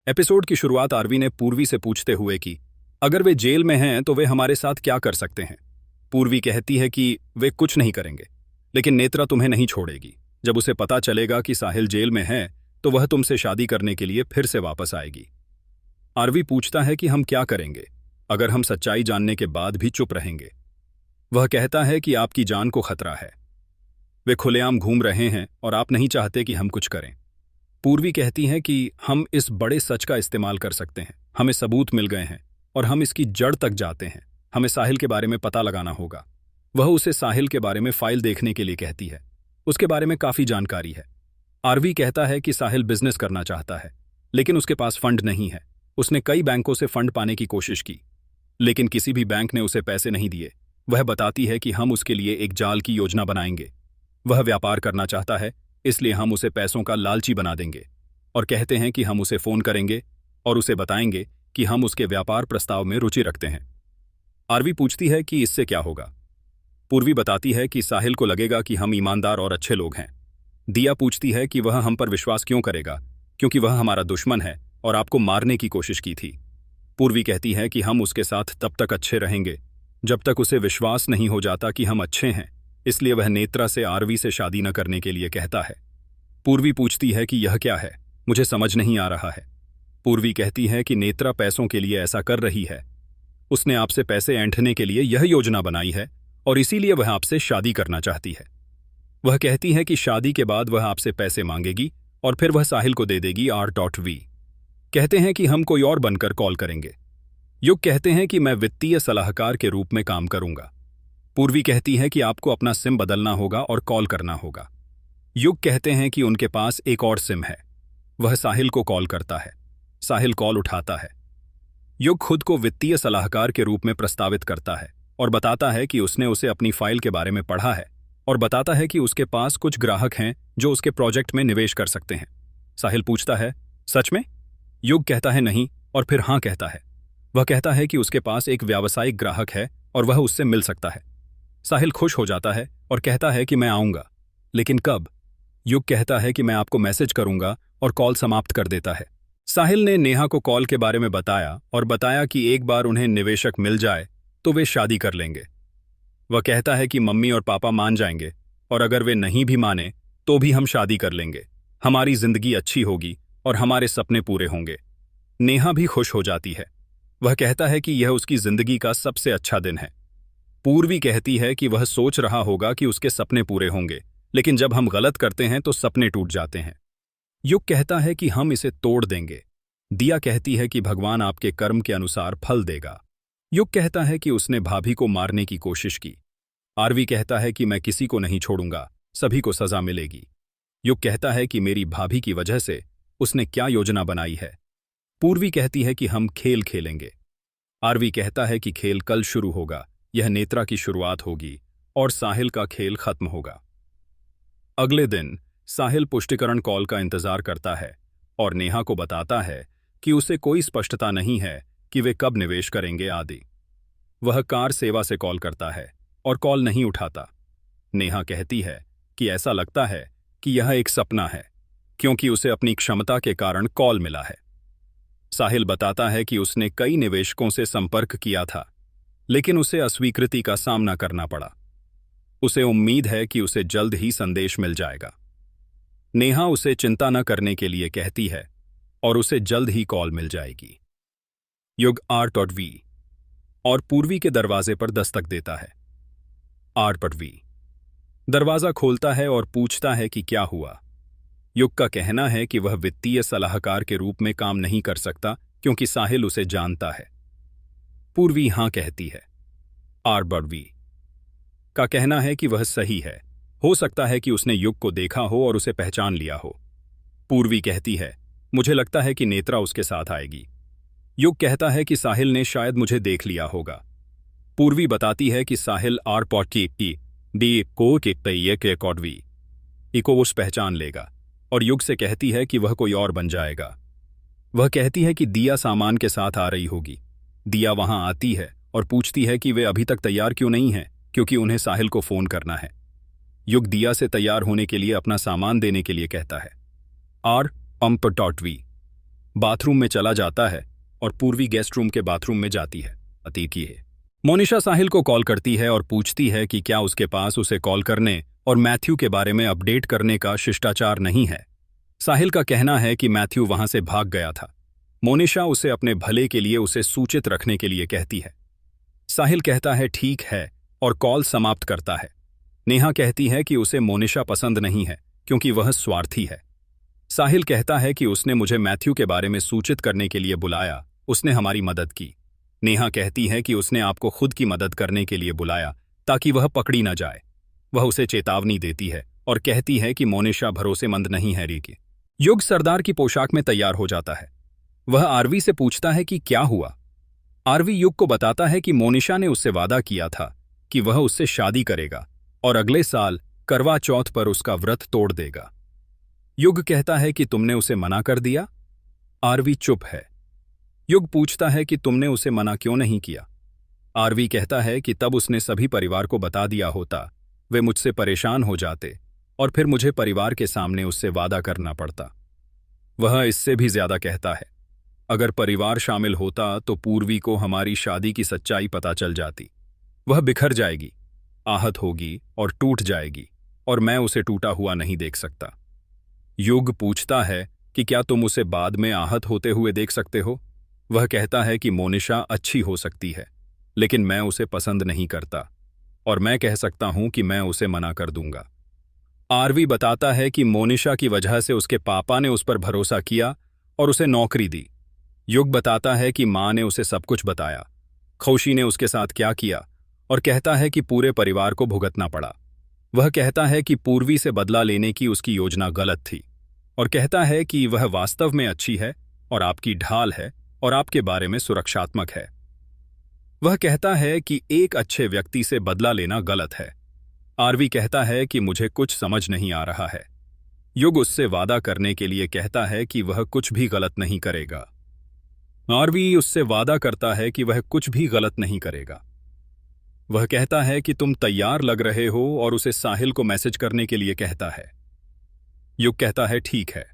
Episode की शुरुआत RV ने पूर्वी से पूछते हुए की, अगर वे जेल में हैं तो वे हमारे साथ क्या कर सकते हैं। पूर्वी कहती है कि वे कुछ नहीं करेंगे, लेकिन नेत्रा तुम्हें नहीं छोड़ेगी। जब उसे पता चलेगा कि साहिल जेल में है तो वह तुमसे शादी करने के लिए फिर से वापस आएगी। आरवी पूछता है कि हम क्या करेंगे अगर हम सच्चाई जानने के बाद भी चुप रहेंगे। वह कहता है कि आपकी जान को खतरा है, वे खुलेआम घूम रहे हैं और आप नहीं चाहते कि हम कुछ करें। पूर्वी कहती हैं कि हम इस बड़े सच का इस्तेमाल कर सकते हैं, हमें सबूत मिल गए हैं और हम इसकी जड़ तक जाते हैं। हमें साहिल के बारे में पता लगाना होगा। वह उसे साहिल के बारे में फाइल देखने के लिए कहती है, उसके बारे में काफी जानकारी है। आरवी कहता है कि साहिल बिजनेस करना चाहता है, लेकिन उसके पास फंड नहीं है। उसने कई बैंकों से फंड पाने की कोशिश की, लेकिन किसी भी बैंक ने उसे पैसे नहीं दिए। वह बताती है कि हम उसके लिए एक जाल की योजना बनाएंगे। वह व्यापार करना चाहता है, इसलिए हम उसे पैसों का लालची बना देंगे और कहते हैं कि हम उसे फोन करेंगे और उसे बताएंगे कि हम उसके व्यापार प्रस्ताव में रुचि रखते हैं। आरवी पूछती है कि इससे क्या होगा। पूर्वी बताती है कि साहिल को लगेगा कि हम ईमानदार और अच्छे लोग हैं। दिया पूछती है कि वह हम पर विश्वास क्यों करेगा, क्योंकि वह हमारा दुश्मन है और आपको मारने की कोशिश की थी। पूर्वी कहती है कि हम उसके साथ तब तक अच्छे रहेंगे जब तक उसे विश्वास नहीं हो जाता कि हम अच्छे हैं, इसलिए वह नेत्रा से आरवी से शादी न करने के लिए कहता है। पूर्वी पूछती है कि यह क्या है, मुझे समझ नहीं आ रहा है। पूर्वी कहती है कि नेत्रा पैसों के लिए ऐसा कर रही है। उसने आपसे पैसे ऐंठने के लिए यह योजना बनाई है और इसीलिए वह आपसे शादी करना चाहती है। वह कहती है कि शादी के बाद वह आपसे पैसे मांगेगी और फिर वह साहिल को दे देगी। R.V कहते हैं कि हम कोई और बनकर कॉल करेंगे। युग कहते हैं कि मैं वित्तीय सलाहकार के रूप में काम करूंगा। पूर्वी कहती है कि आपको अपना सिम बदलना होगा और कॉल करना होगा। युग कहते हैं कि उनके पास एक और सिम है। वह साहिल को कॉल करता है। साहिल कॉल उठाता है। युग खुद को वित्तीय सलाहकार के रूप में प्रस्तावित करता है और बताता है कि उसने उसे अपनी फाइल के बारे में पढ़ा है और बताता है कि उसके पास कुछ ग्राहक हैं जो उसके प्रोजेक्ट में निवेश कर सकते हैं। साहिल पूछता है, सच में? युग कहता है नहीं और फिर हाँ कहता है। वह कहता है कि उसके पास एक व्यावसायिक ग्राहक है और वह उससे मिल सकता है। साहिल खुश हो जाता है और कहता है कि मैं आऊंगा, लेकिन कब? युग कहता है कि मैं आपको मैसेज करूंगा और कॉल समाप्त कर देता है। साहिल ने नेहा को कॉल के बारे में बताया और बताया कि एक बार उन्हें निवेशक मिल जाए तो वे शादी कर लेंगे। वह कहता है कि मम्मी और पापा मान जाएंगे और अगर वे नहीं भी माने तो भी हम शादी कर लेंगे। हमारी जिंदगी अच्छी होगी और हमारे सपने पूरे होंगे। नेहा भी खुश हो जाती है। वह कहता है कि यह उसकी जिंदगी का सबसे अच्छा दिन है। पूर्वी कहती है कि वह सोच रहा होगा कि उसके सपने पूरे होंगे, लेकिन जब हम गलत करते हैं तो सपने टूट जाते हैं। युग कहता है कि हम इसे तोड़ देंगे। दिया कहती है कि भगवान आपके कर्म के अनुसार फल देगा। युग कहता है कि उसने भाभी को मारने की कोशिश की। आरवी कहता है कि मैं किसी को नहीं छोड़ूंगा, सभी को सजा मिलेगी। युग कहता है कि मेरी भाभी की वजह से उसने क्या योजना बनाई है। पूर्वी कहती है कि हम खेल खेलेंगे। आरवी कहता है कि खेल कल शुरू होगा, यह नेत्रा की शुरुआत होगी और साहिल का खेल खत्म होगा। अगले दिन साहिल पुष्टिकरण कॉल का इंतजार करता है और नेहा को बताता है कि उसे कोई स्पष्टता नहीं है कि वे कब निवेश करेंगे आदि। वह कार सेवा से कॉल करता है और कॉल नहीं उठाता। नेहा कहती है कि ऐसा लगता है कि यह एक सपना है, क्योंकि उसे अपनी क्षमता के कारण कॉल मिला है। साहिल बताता है कि उसने कई निवेशकों से संपर्क किया था, लेकिन उसे अस्वीकृति का सामना करना पड़ा। उसे उम्मीद है कि उसे जल्द ही संदेश मिल जाएगा। नेहा उसे चिंता न करने के लिए कहती है और उसे जल्द ही कॉल मिल जाएगी। युग R.V और पूर्वी के दरवाजे पर दस्तक देता है। R.V दरवाजा खोलता है और पूछता है कि क्या हुआ। युग का कहना है कि वह वित्तीय सलाहकार के रूप में काम नहीं कर सकता क्योंकि साहिल उसे जानता है। पूर्वी हां कहती है। R.V का कहना है कि वह सही है, हो सकता है कि उसने युग को देखा हो और उसे पहचान लिया हो। पूर्वी कहती है, मुझे लगता है कि नेत्रा उसके साथ आएगी। युग कहता है कि साहिल ने शायद मुझे देख लिया होगा। पूर्वी बताती है कि साहिल को उस पहचान लेगा और युग से कहती है कि वह कोई और बन जाएगा। वह कहती है कि दिया सामान के साथ आ रही होगी। दिया वहां आती है और पूछती है कि वे अभी तक तैयार क्यों नहीं हैं, क्योंकि उन्हें साहिल को फोन करना है। युग दिया से तैयार होने के लिए अपना सामान देने के लिए कहता है। R.V बाथरूम में चला जाता है और पूर्वी गेस्ट रूम के बाथरूम में जाती है। अतीत की है। मोनिशा साहिल को कॉल करती है और पूछती है कि क्या उसके पास उसे कॉल करने और मैथ्यू के बारे में अपडेट करने का शिष्टाचार नहीं है। साहिल का कहना है कि मैथ्यू वहां से भाग गया था। मोनिशा उसे अपने भले के लिए उसे सूचित रखने के लिए कहती है। साहिल कहता है ठीक है और कॉल समाप्त करता है। नेहा कहती है कि उसे मोनिशा पसंद नहीं है क्योंकि वह स्वार्थी है। साहिल कहता है कि उसने मुझे मैथ्यू के बारे में सूचित करने के लिए बुलाया, उसने हमारी मदद की। नेहा कहती है कि उसने आपको खुद की मदद करने के लिए बुलाया ताकि वह पकड़ी न जाए। वह उसे चेतावनी देती है और कहती है कि मोनिशा भरोसेमंद नहीं है। रीकी युग सरदार की पोशाक में तैयार हो जाता है। वह आरवी से पूछता है कि क्या हुआ। आरवी युग को बताता है कि मोनिशा ने उससे वादा किया था कि वह उससे शादी करेगा और अगले साल करवा चौथ पर उसका व्रत तोड़ देगा। युग कहता है कि तुमने उसे मना कर दिया। आरवी चुप है। युग पूछता है कि तुमने उसे मना क्यों नहीं किया। आरवी कहता है कि तब उसने सभी परिवार को बता दिया होता, वे मुझसे परेशान हो जाते और फिर मुझे परिवार के सामने उससे वादा करना पड़ता। वह इससे भी ज्यादा कहता है, अगर परिवार शामिल होता तो पूर्वी को हमारी शादी की सच्चाई पता चल जाती। वह बिखर जाएगी, आहत होगी और टूट जाएगी और मैं उसे टूटा हुआ नहीं देख सकता। युग पूछता है कि क्या तुम उसे बाद में आहत होते हुए देख सकते हो। वह कहता है कि मोनिशा अच्छी हो सकती है लेकिन मैं उसे पसंद नहीं करता और मैं कह सकता हूं कि मैं उसे मना कर दूंगा। आरवी बताता है कि मोनिशा की वजह से उसके पापा ने उस पर भरोसा किया और उसे नौकरी दी। युग बताता है कि मां ने उसे सब कुछ बताया, खुशी ने उसके साथ क्या किया, और कहता है कि पूरे परिवार को भुगतना पड़ा। वह कहता है कि पूर्वी से बदला लेने की उसकी योजना गलत थी और कहता है कि वह वास्तव में अच्छी है और आपकी ढाल है और आपके बारे में सुरक्षात्मक है। वह कहता है कि एक अच्छे व्यक्ति से बदला लेना गलत है। आरवी कहता है कि मुझे कुछ समझ नहीं आ रहा है। युग उससे वादा करने के लिए कहता है कि वह कुछ भी गलत नहीं करेगा। आरवी उससे वादा करता है कि वह कुछ भी गलत नहीं करेगा। वह कहता है कि तुम तैयार लग रहे हो और उसे साहिल को मैसेज करने के लिए कहता है। युग कहता है ठीक है।